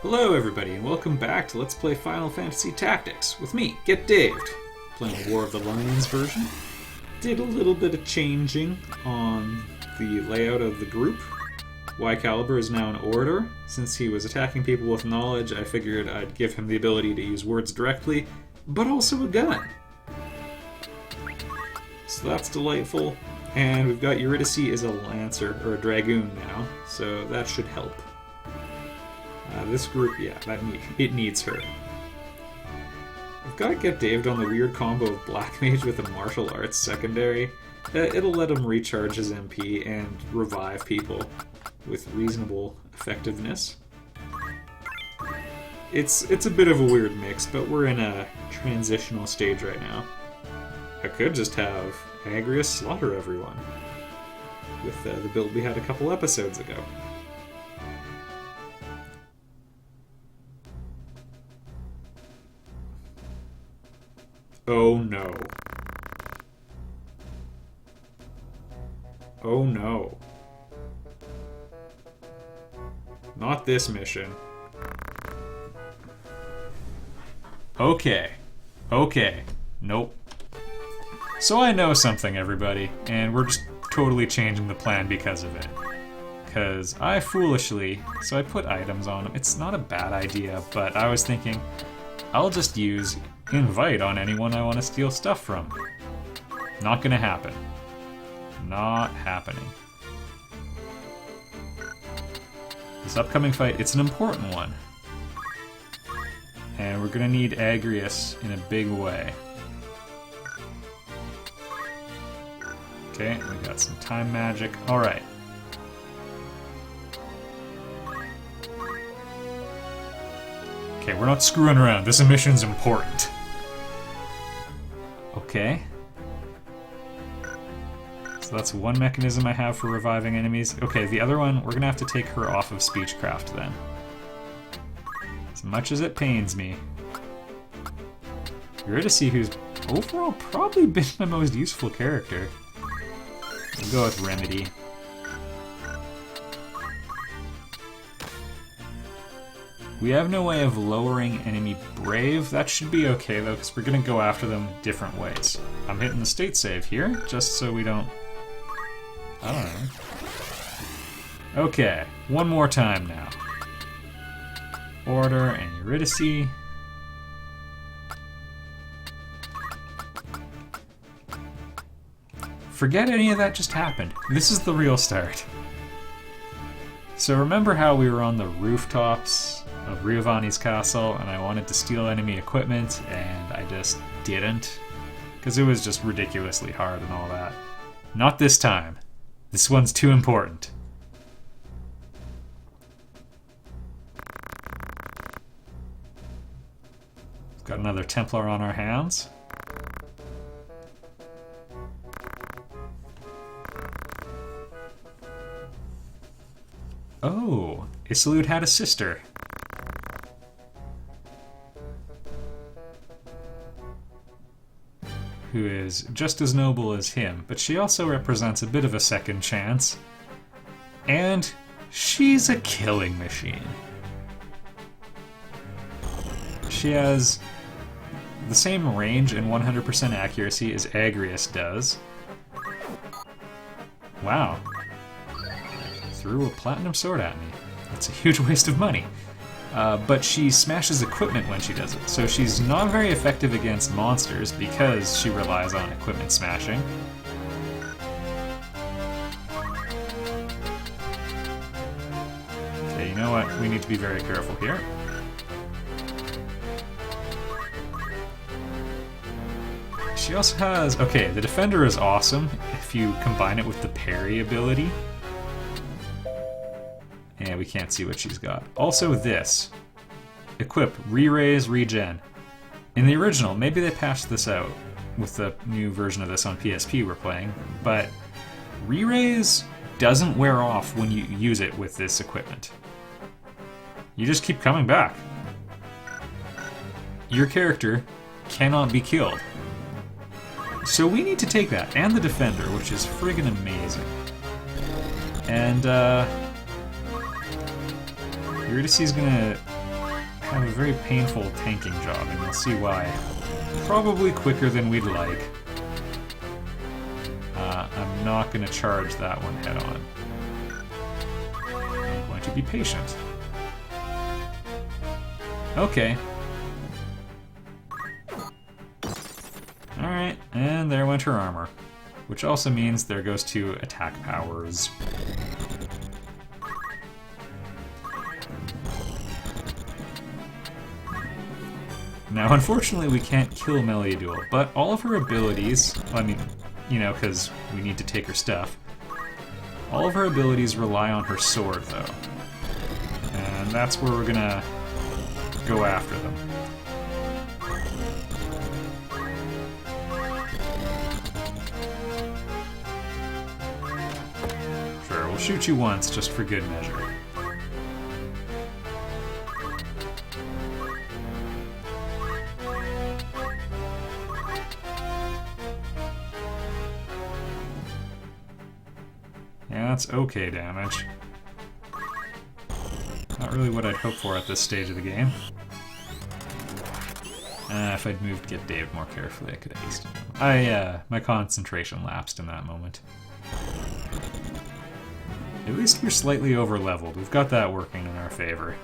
Hello everybody, and welcome back to Let's Play Final Fantasy Tactics with me, Get Daved, playing War of the Lions version. Did a little bit of changing on the layout of the group. Y Caliber is now an orator. Since he was attacking people with knowledge, I figured I'd give him the ability to use words directly, but also a gun. So that's delightful. And we've got Eurydice as a lancer, or a dragoon now, so that should help. This group, yeah, it needs her. We've got to get Daved on the weird combo of Black Mage with a martial arts secondary. It'll let him recharge his MP and revive people with reasonable effectiveness. It's a bit of a weird mix, but we're in a transitional stage right now. I could just have Agrius slaughter everyone with the build we had a couple episodes ago. Oh no. Oh no. Not this mission. Okay. Nope. So I know something, everybody, and we're just totally changing the plan because of it. Because I foolishly, so I put items on them. It's not a bad idea, but I was thinking, I'll just use invite on anyone I want to steal stuff from. Not gonna happen. Not happening. This upcoming fight, it's an important one. And we're gonna need Agrius in a big way. Okay, we got some time magic. Alright. Okay, we're not screwing around. This mission's important. Okay. So that's one mechanism I have for reviving enemies. Okay, the other one, we're gonna have to take her off of Speechcraft then. As much as it pains me. Eurydice, who's overall probably been my most useful character. We'll go with Remedy. We have no way of lowering enemy Brave. That should be okay though, because we're going to go after them different ways. I'm hitting the state save here, just so we don't... I don't know. Okay, one more time now. Order and Eurydice. Forget any of that just happened. This is the real start. So remember how we were on the rooftops of Riovani's castle and I wanted to steal enemy equipment and I just didn't? Because it was just ridiculously hard and all that. Not this time. This one's too important. Got another Templar on our hands. Oh, Isilude had a sister. Who is just as noble as him, but she also represents a bit of a second chance. And she's a killing machine. She has the same range and 100% accuracy as Agrius does. Wow. Threw a platinum sword at me. That's a huge waste of money. But she smashes equipment when she does it, so she's not very effective against monsters because she relies on equipment smashing. Okay, you know what? We need to be very careful here. She also has... Okay, the Defender is awesome if you combine it with the parry ability. And we can't see what she's got. Also this. Equip, re-raise, regen. In the original, maybe they patched this out with the new version of this on PSP we're playing, but re-raise doesn't wear off when you use it with this equipment. You just keep coming back. Your character cannot be killed. So we need to take that, and the Defender, which is friggin' amazing. And, Eurydice is gonna have a very painful tanking job, and you'll see why. Probably quicker than we'd like. I'm not going to charge that one head on. I'm going to be patient. Okay. Alright, and there went her armor. Which also means there goes to attack powers. Now, unfortunately, we can't kill Meliadul, but all of her abilities, I mean, you know, because we need to take her stuff, all of her abilities rely on her sword, though. And that's where we're gonna go after them. Sure, we'll shoot you once, just for good measure. Yeah, that's okay damage. Not really what I'd hope for at this stage of the game. If I'd moved Get Dave more carefully, I could have hasted him. My concentration lapsed in that moment. At least we're slightly over-leveled. We've got that working in our favor.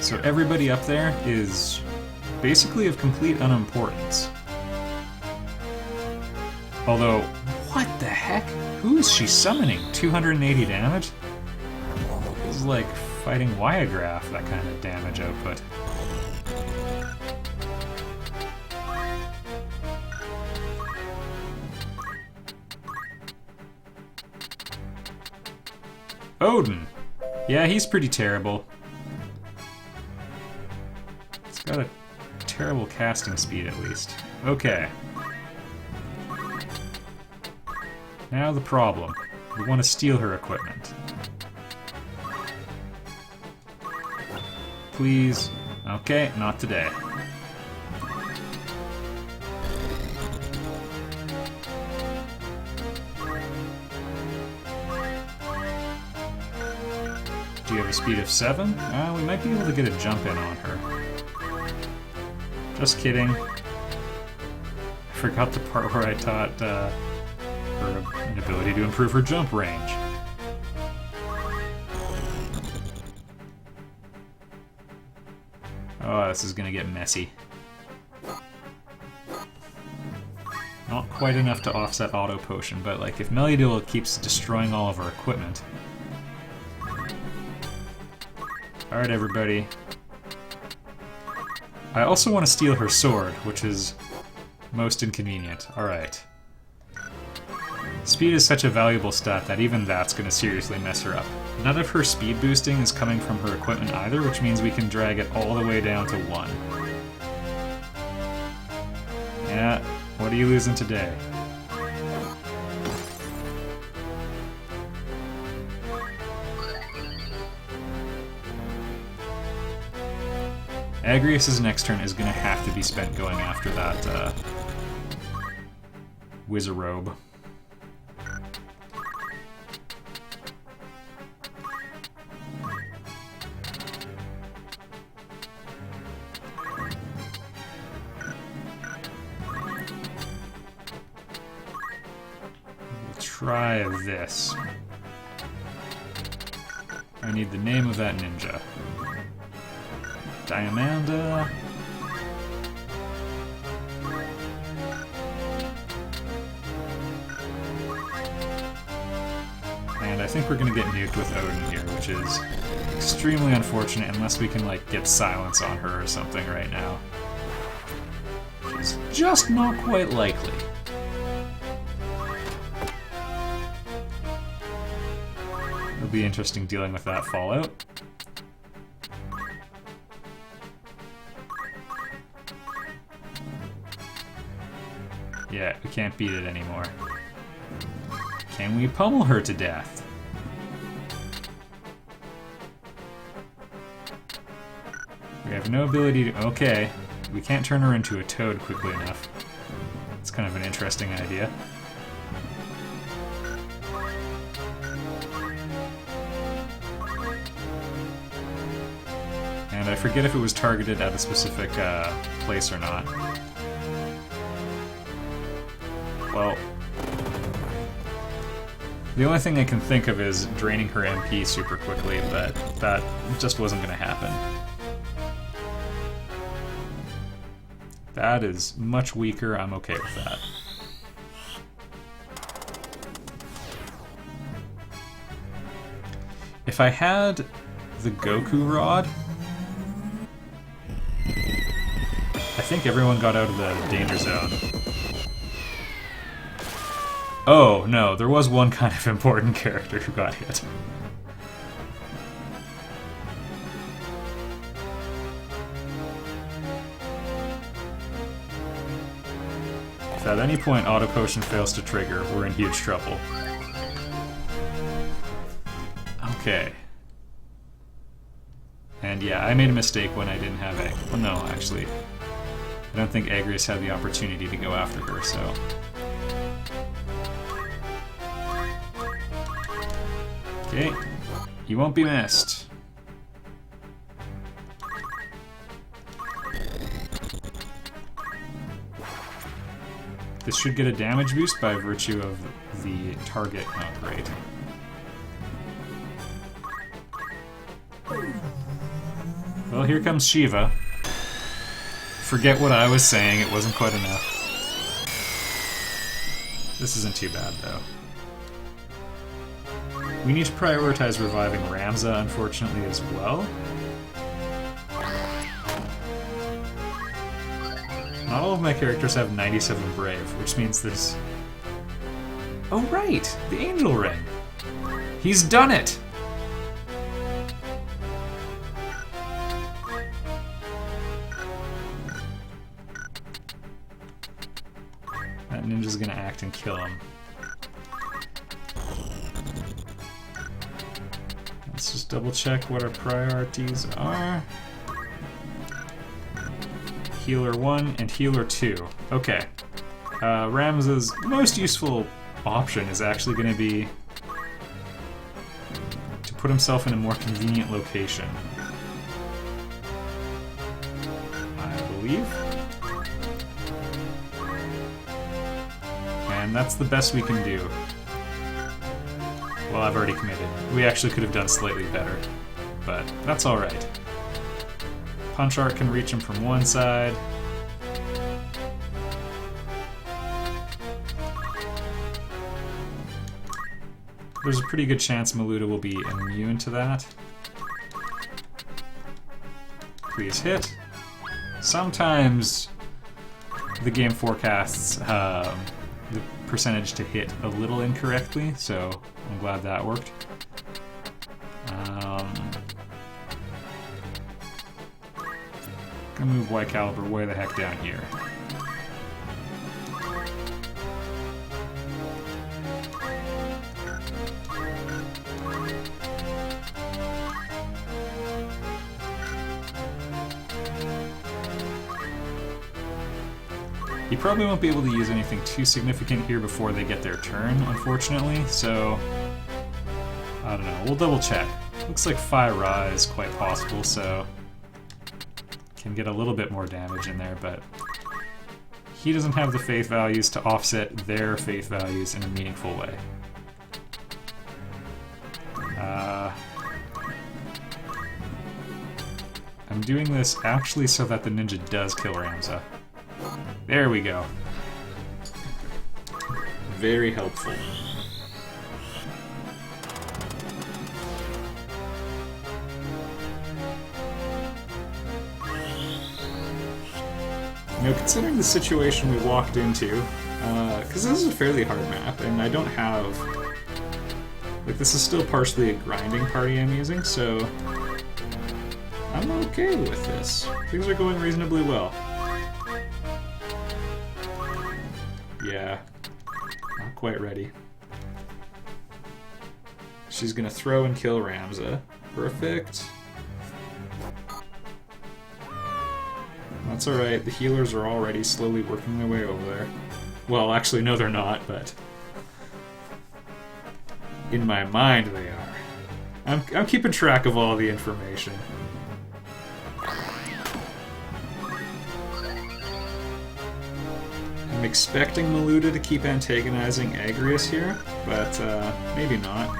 So everybody up there is basically of complete unimportance. Although, what the heck? Who is she summoning? 280 damage? This is like fighting Wyograph, that kind of damage output. Odin! Yeah, he's pretty terrible. Got a terrible casting speed, at least. Okay. Now the problem. We want to steal her equipment. Please. Okay, not today. Do you have a speed of 7? We might be able to get a jump in on her. Just kidding. I forgot the part where I taught her an ability to improve her jump range. Oh, this is gonna get messy. Not quite enough to offset Auto Potion, but like if Meliadul keeps destroying all of our equipment. Alright, everybody. I also want to steal her sword, which is most inconvenient. Alright. Speed is such a valuable stat that even that's going to seriously mess her up. None of her speed boosting is coming from her equipment either, which means we can drag it all the way down to 1. Yeah, what are you losing today? Agrius' next turn is going to have to be spent going after that, Wizarrobe. We'll try this. I need the name of that ninja. Diamanda. And I think we're gonna get nuked with Odin here, which is extremely unfortunate unless we can, like, get silence on her or something right now. Which is just not quite likely. It'll be interesting dealing with that fallout. Yeah, we can't beat it anymore. Can we pummel her to death? We We have no ability to... Okay. We can't turn her into a toad quickly enough. It's kind of an interesting idea. And I forget if it was targeted at a specific place or not. Well, the only thing I can think of is draining her MP super quickly, but that just wasn't going to happen. That is much weaker. I'm okay with that. If I had the Goku Rod, I think everyone got out of the danger zone. Oh, no, there was one kind of important character who got hit. If at any point Auto Potion fails to trigger, we're in huge trouble. Okay. And yeah, I made a mistake when I didn't have Egg. Well, no, actually. I don't think Agrius had the opportunity to go after her, so... Okay. You won't be missed. This should get a damage boost by virtue of the target. Oh, great. Well, here comes Shiva. Forget what I was saying, it wasn't quite enough. This isn't too bad, though. We need to prioritize reviving Ramza, unfortunately, as well. Not all of my characters have 97 Brave, which means there's... Oh right! The Angel Ring! He's done it! That ninja's gonna act and kill him. Let's just double check what our priorities are. Healer 1 and Healer 2. Okay. Ramza's most useful option is actually going to be to put himself in a more convenient location. I believe. And that's the best we can do. Well, I've already committed. We actually could have done slightly better, but that's alright. Punch Art can reach him from one side. There's a pretty good chance Maluda will be immune to that. Please hit. Sometimes the game forecasts the percentage to hit a little incorrectly, so I'm glad that worked. Gonna move White Caliber way the heck down here. He probably won't be able to use anything too significant here before they get their turn, unfortunately, so... I don't know, we'll double check. Looks like Phi Ra is quite possible, so... can get a little bit more damage in there, but... he doesn't have the faith values to offset their faith values in a meaningful way. I'm doing this actually so that the ninja does kill Ramza. There we go. Very helpful. You know, considering the situation we walked into, because this is a fairly hard map, and I don't have... like, this is still partially a grinding party I'm using, so... I'm okay with this. Things are going reasonably well. Yeah, not quite ready. She's gonna throw and kill Ramza. Perfect. That's alright, the healers are already slowly working their way over there. Well, actually, no they're not, but... in my mind they are. I'm keeping track of all the information. I'm expecting Maluda to keep antagonizing Agrius here, but maybe not.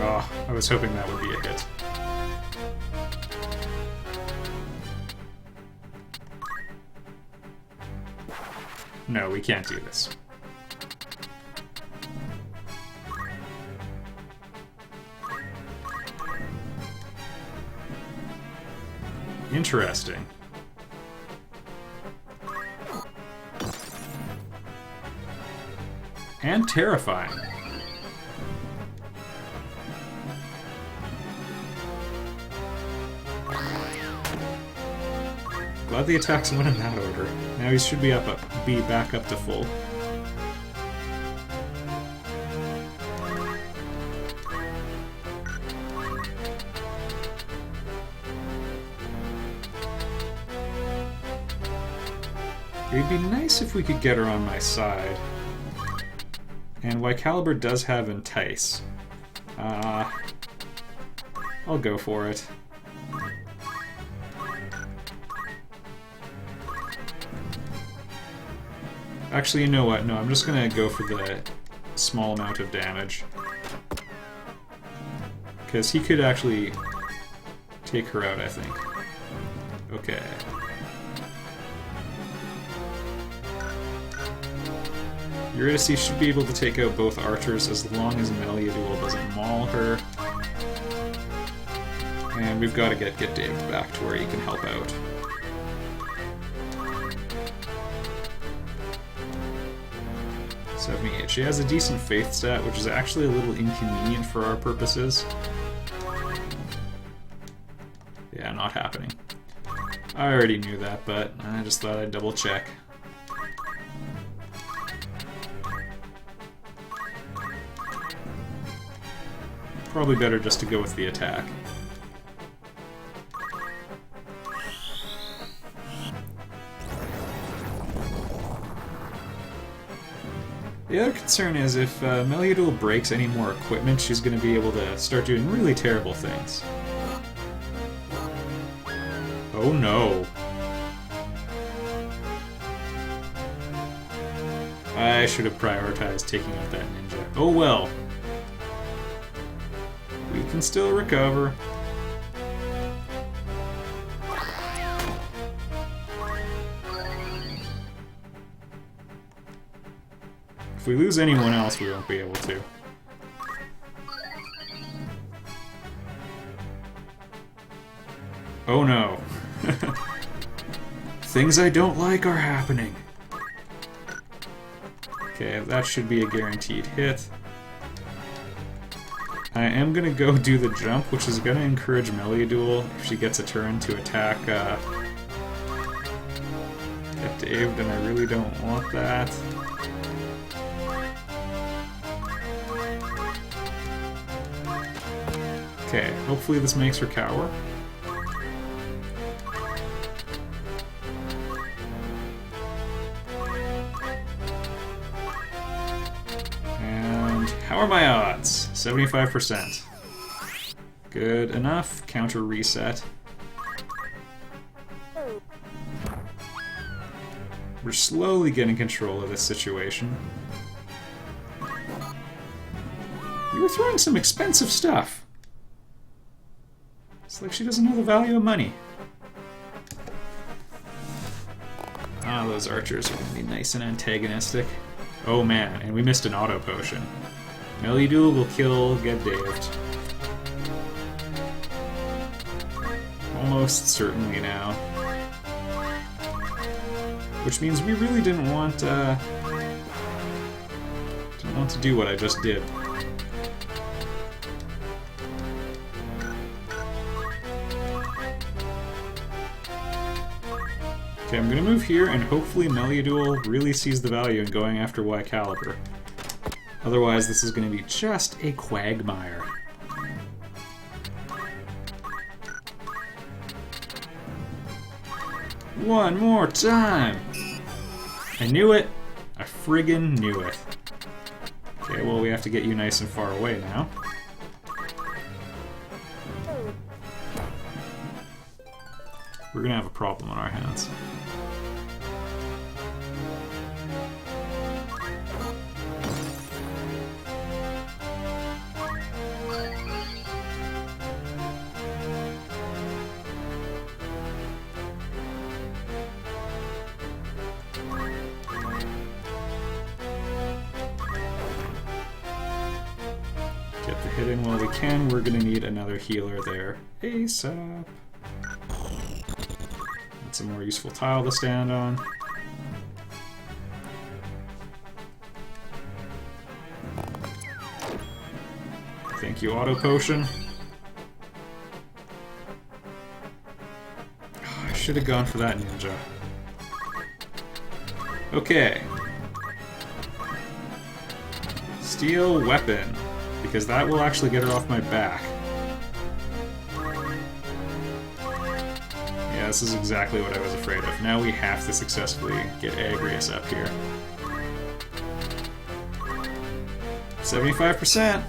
Oh, I was hoping that would be a hit. No, we can't do this. Interesting. And terrifying. Glad the attacks went in that order. Now he should be back up to full. It'd be nice if we could get her on my side. And Caliber does have Entice. I'll go for it. Actually, you know what? No, I'm just gonna go for the small amount of damage. Because he could actually take her out, I think. Okay. Eurydice should be able to take out both archers as long as Meliadul doesn't maul her. And we've got to get Dave back to where he can help out. She has a decent faith stat, which is actually a little inconvenient for our purposes. Yeah, not happening. I already knew that, but I just thought I'd double check. Probably better just to go with the attack. The other concern is if Meliadul breaks any more equipment, she's going to be able to start doing really terrible things. Oh no. I should have prioritized taking out that ninja. Oh well. We can still recover. If we lose anyone else, we won't be able to. Oh no. Things I don't like are happening. Okay, that should be a guaranteed hit. I am gonna go do the jump, which is gonna encourage Meliadul, if she gets a turn, to attack get Dave, and I really don't want that. Okay, hopefully this makes her cower. And how are my odds? 75%. Good enough. Counter reset. We're slowly getting control of this situation. You were throwing some expensive stuff. It's like she doesn't know the value of money. Ah, those archers are gonna be nice and antagonistic. Oh man, and we missed an auto potion. Meliadul will kill Get Daved. Almost certainly now. Which means we really didn't want to do what I just did. Okay, I'm gonna move here, and hopefully Meliodul really sees the value in going after Y Caliber. Otherwise, this is gonna be just a quagmire. One more time! I knew it! I friggin' knew it. Okay, well, we have to get you nice and far away now. We're gonna have a problem on our hands. Get the hit in while we can. We're gonna need another healer there ASAP. That's a more useful tile to stand on. Thank you, Auto Potion. Oh, I should have gone for that ninja. Okay. Steel Weapon, because that will actually get her off my back. Yeah, this is exactly what I was afraid of. Now we have to successfully get Agrius up here. 75%!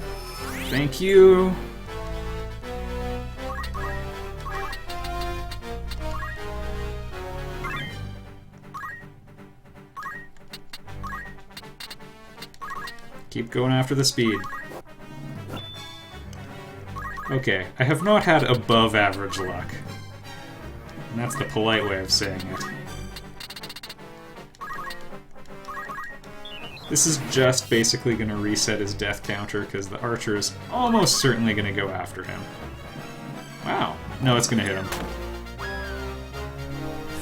Thank you! Keep going after the speed. Okay, I have not had above average luck. And that's the polite way of saying it. This is just basically going to reset his death counter, because the archer is almost certainly going to go after him. Wow. No, it's going to hit him.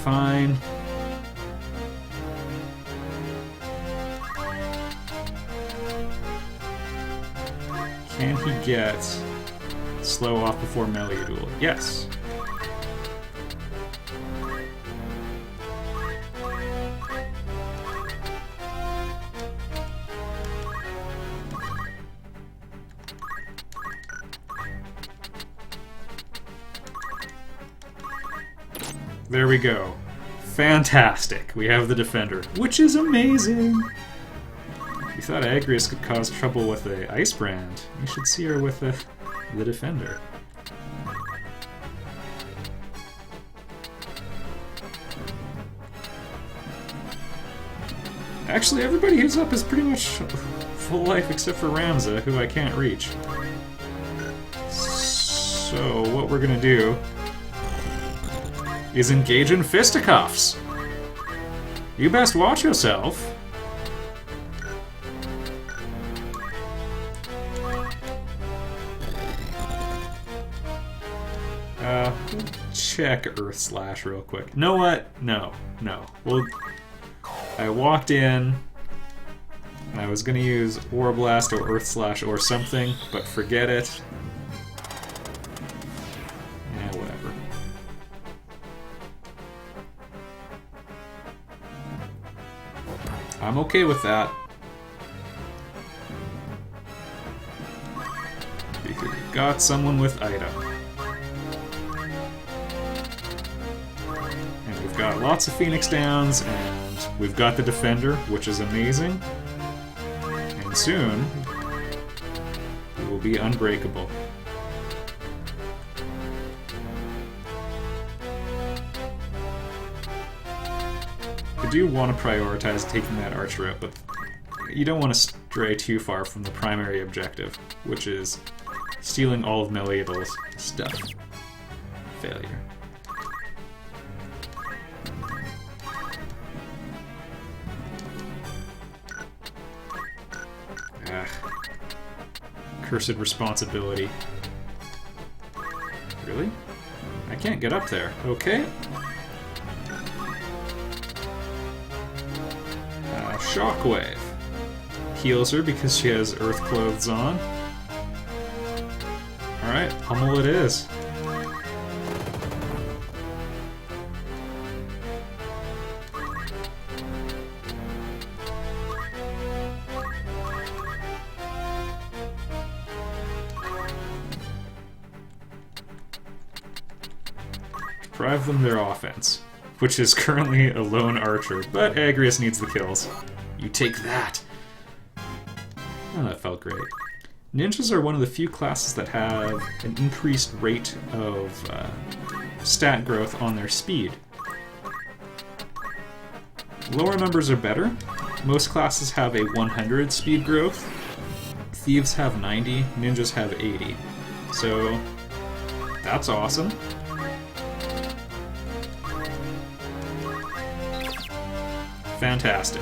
Fine. Can he get slow off before Meliodul? Yes. There we go. Fantastic. We have the defender, which is amazing. You thought Agrius could cause trouble with the Ice Brand. You should see her with the defender. Actually, everybody who's up is pretty much full life except for Ramza, who I can't reach. So what we're gonna do is engage in fisticuffs. You best watch yourself. Check Earth Slash real quick. Know what? No. Well, I walked in and I was gonna use Aura Blast or Earth Slash or something, but forget it. Yeah, whatever. I'm okay with that. Because we've got someone with item. And we've got lots of Phoenix Downs, and we've got the Defender, which is amazing. And soon, we will be unbreakable. I do want to prioritize taking that archer out, but you don't want to stray too far from the primary objective, which is stealing all of Meliodul's stuff. Failure. Cursed responsibility. Really? I can't get up there. Okay. Shockwave. Heals her because she has earth clothes on. Alright, pummel it is. Deprive them their offense, which is currently a lone archer, but Agrius needs the kills. You take that! Oh, that felt great. Ninjas are one of the few classes that have an increased rate of stat growth on their speed. Lower numbers are better. Most classes have a 100 speed growth. Thieves have 90, ninjas have 80. So, that's awesome. Fantastic.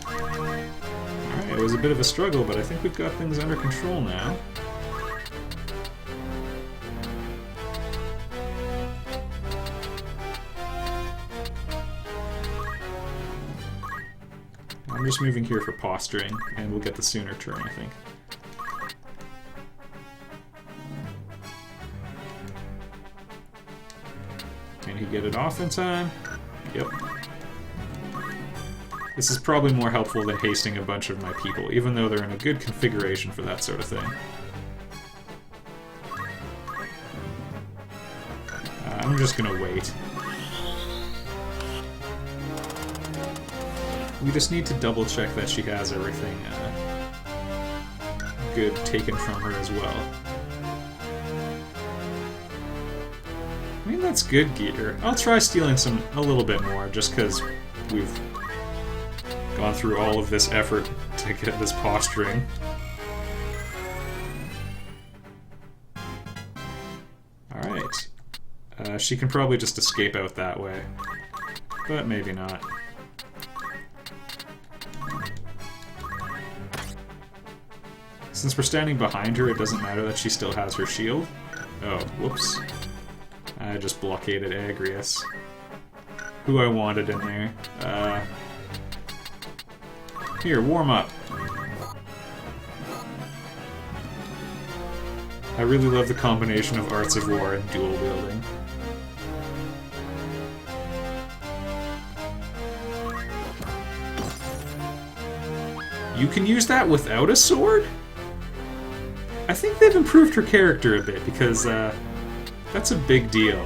Alright, it was a bit of a struggle, but I think we've got things under control now. I'm just moving here for posturing, and we'll get the sooner turn, I think. Can he get it off in time? Yep. This is probably more helpful than hasting a bunch of my people, even though they're in a good configuration for that sort of thing. I'm just gonna wait. We just need to double check that she has everything good taken from her as well. I mean, that's good gear. I'll try stealing a little bit more, just because we've gone through all of this effort to get this posturing. Alright. She can probably just escape out that way, but maybe not. Since we're standing behind her, it doesn't matter that she still has her shield. Oh, whoops. I just blockaded Agrius, who I wanted in there. Here, warm up. I really love the combination of Arts of War and dual wielding. You can use that without a sword? I think they've improved her character a bit, because that's a big deal.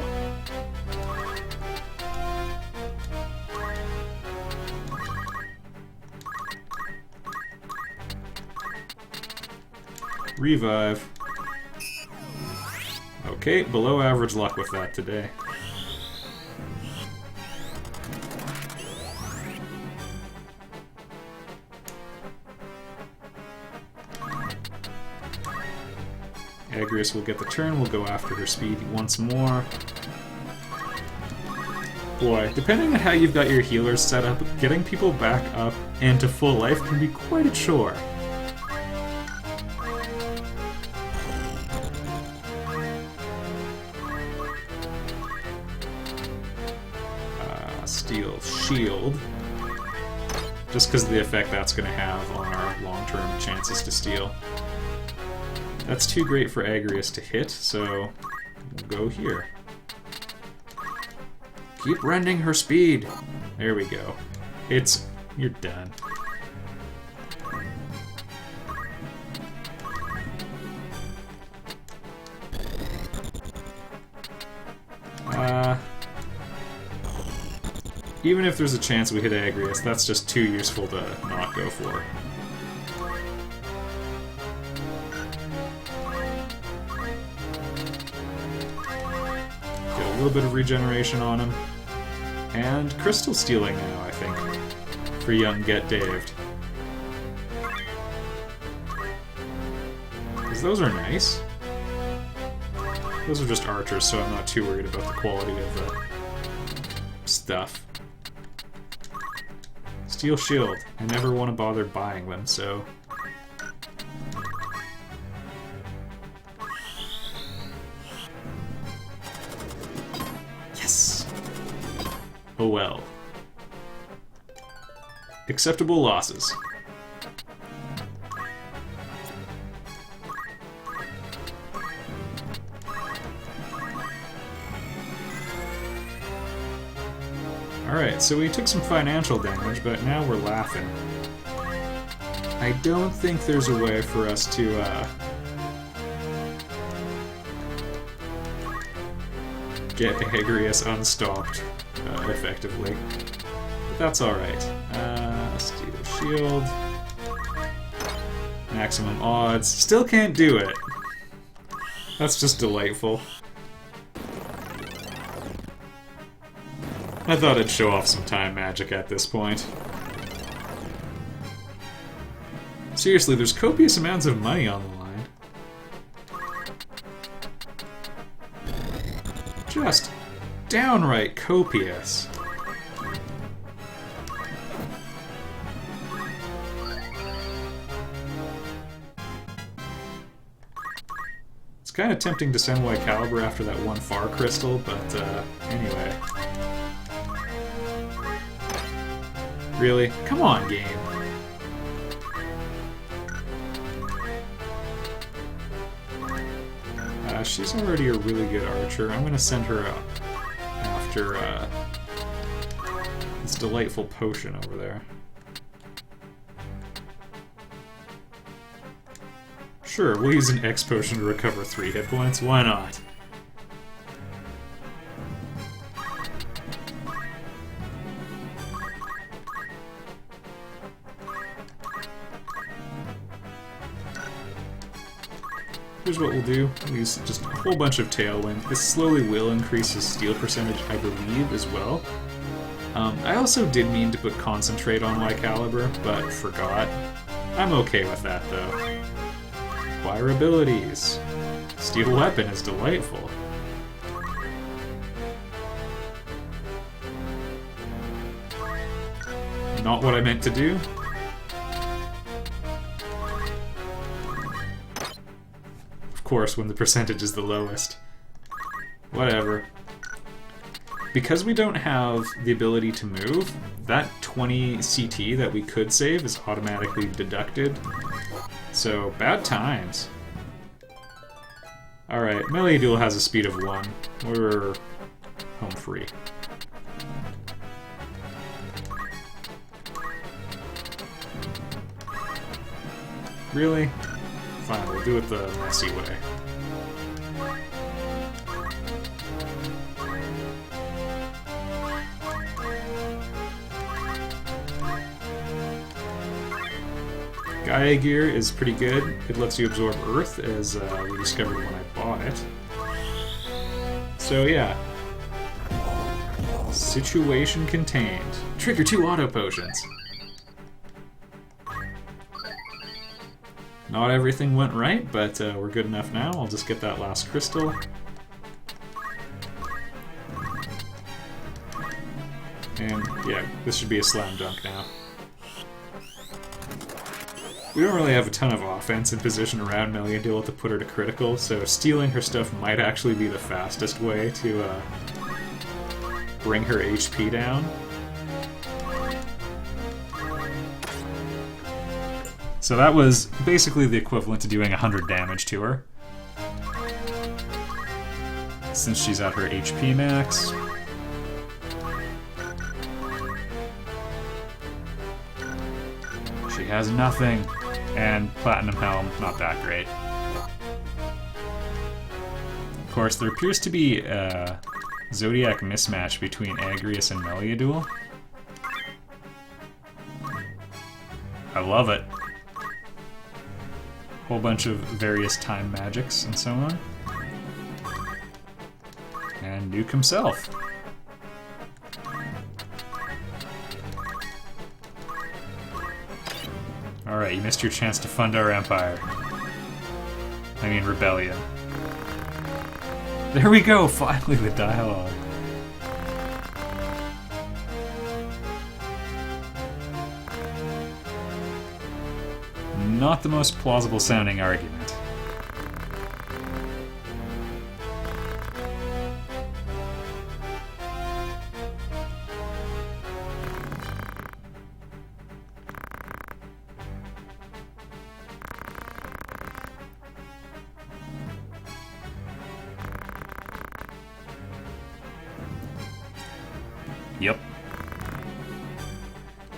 Revive. Okay, below average luck with that today. Agrius will get the turn, we'll go after her speed once more. Boy, depending on how you've got your healers set up, getting people back up and to full life can be quite a chore. Steel Shield. Just because of the effect that's going to have on our long-term chances to steal. That's too great for Agrius to hit, so we'll go here. Keep rending her speed! There we go. You're done. Even if there's a chance we hit Agrius, that's just too useful to not go for. Get a little bit of regeneration on him. And crystal stealing now, I think, for young Get Daved. Because those are nice. Those are just archers, so I'm not too worried about the quality of the stuff. Steel Shield. I never want to bother buying them, so... Yes! Oh well. Acceptable losses. Alright, so we took some financial damage, but now we're laughing. I don't think there's a way for us to, get Agrius unstopped effectively. But that's alright. Steel Shield. Maximum odds. Still can't do it. That's just delightful. I thought I'd show off some time magic at this point. Seriously, there's copious amounts of money on the line. Just downright copious. It's kind of tempting to send White Caliber after that one far crystal, but anyway. Really? Come on, game. She's already a really good archer. I'm gonna send her up after this delightful potion over there. Sure, we'll use an X potion to recover 3 hit points. Why not? Here's what we'll do. We'll use just a whole bunch of Tailwind. This slowly will increase his steel percentage, I believe, as well. I also did mean to put Concentrate on White Caliber, but forgot. I'm okay with that, though. Acquire abilities. Steel Weapon is delightful. Not what I meant to do. Of course, when the percentage is the lowest. Whatever. Because we don't have the ability to move, that 20 CT that we could save is automatically deducted. So, bad times. Alright, Melee Duel has a speed of 1. We're home free. Really? Fine, we'll do it the messy way. Gaia Gear is pretty good. It lets you absorb Earth, as we discovered when I bought it. So yeah. Situation contained. Trigger 2 auto potions. Not everything went right, but we're good enough now. I'll just get that last crystal. And yeah, this should be a slam dunk now. We don't really have a ton of offense in position around Melee Duel to put her to critical, so stealing her stuff might actually be the fastest way to bring her HP down. So that was basically the equivalent to doing 100 damage to her. Since she's at her HP max. She has nothing. And Platinum Helm, not that great. Of course, there appears to be a Zodiac mismatch between Agrius and Melee Duel. I love it. Whole bunch of various time magics and so on. And Nuke himself. Alright, you missed your chance to fund our empire. I mean, rebellion. There we go, finally the dialogue. Not the most plausible sounding argument. Yep.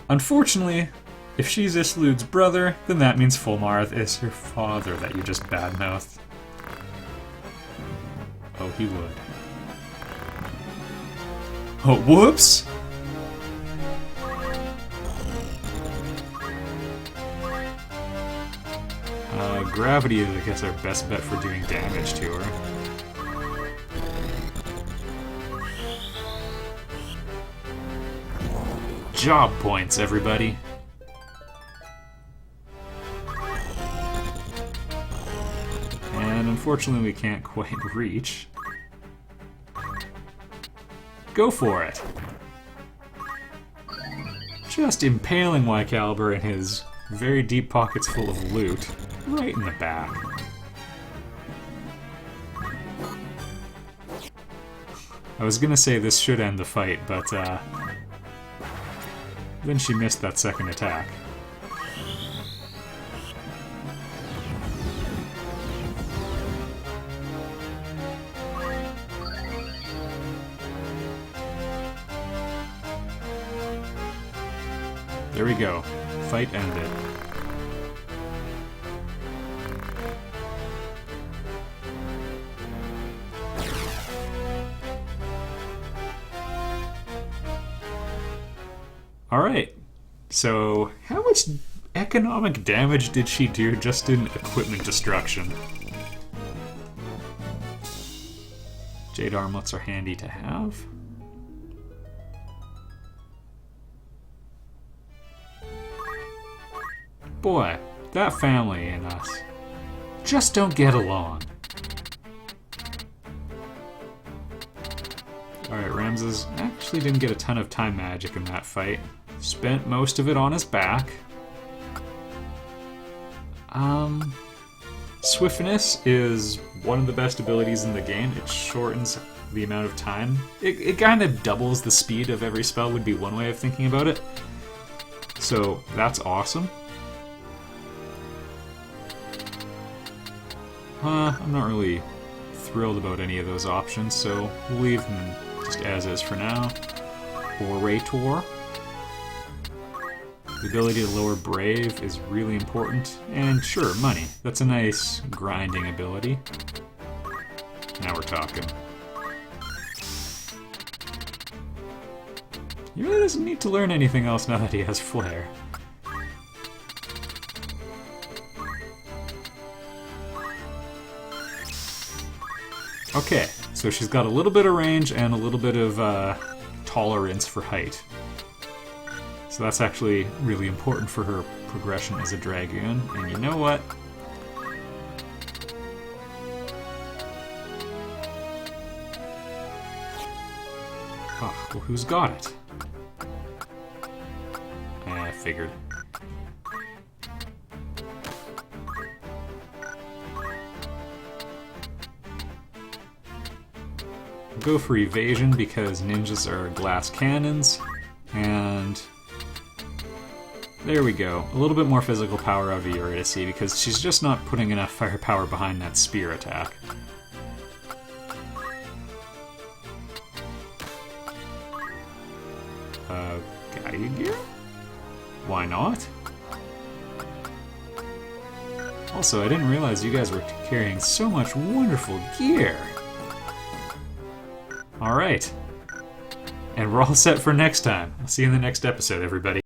Unfortunately, if she's Isilude's brother, then that means Fulmarth is her father that you just badmouthed. Oh, he would. Oh, whoops! Gravity is, I guess, our best bet for doing damage to her. Job points, everybody! And unfortunately we can't quite reach. Go for it! Just impaling Caliber in his very deep pockets full of loot. Right in the back. I was gonna say this should end the fight, but then she missed that second attack. There we go. Fight ended. Alright, so how much economic damage did she do just in equipment destruction? Jade armlets are handy to have. Boy, that family and us just don't get along. Alright, Ramses actually didn't get a ton of time magic in that fight. Spent most of it on his back. Swiftness is one of the best abilities in the game. It shortens the amount of time. It kind of doubles the speed of every spell would be one way of thinking about it. So that's awesome. I'm not really thrilled about any of those options, so we'll leave them just as is for now. Orator. The ability to lower Brave is really important. And sure, money. That's a nice grinding ability. Now we're talking. He really doesn't need to learn anything else now that he has Flare. Okay, so she's got a little bit of range and a little bit of tolerance for height. So that's actually really important for her progression as a Dragoon. And you know what? Oh, well, who's got it? I figured. Go for evasion because ninjas are glass cannons, and there we go. A little bit more physical power out of Eurydice because she's just not putting enough firepower behind that spear attack. Guiding gear? Why not? Also, I didn't realize you guys were carrying so much wonderful gear. Alright. And we're all set for next time. I'll see you in the next episode, everybody.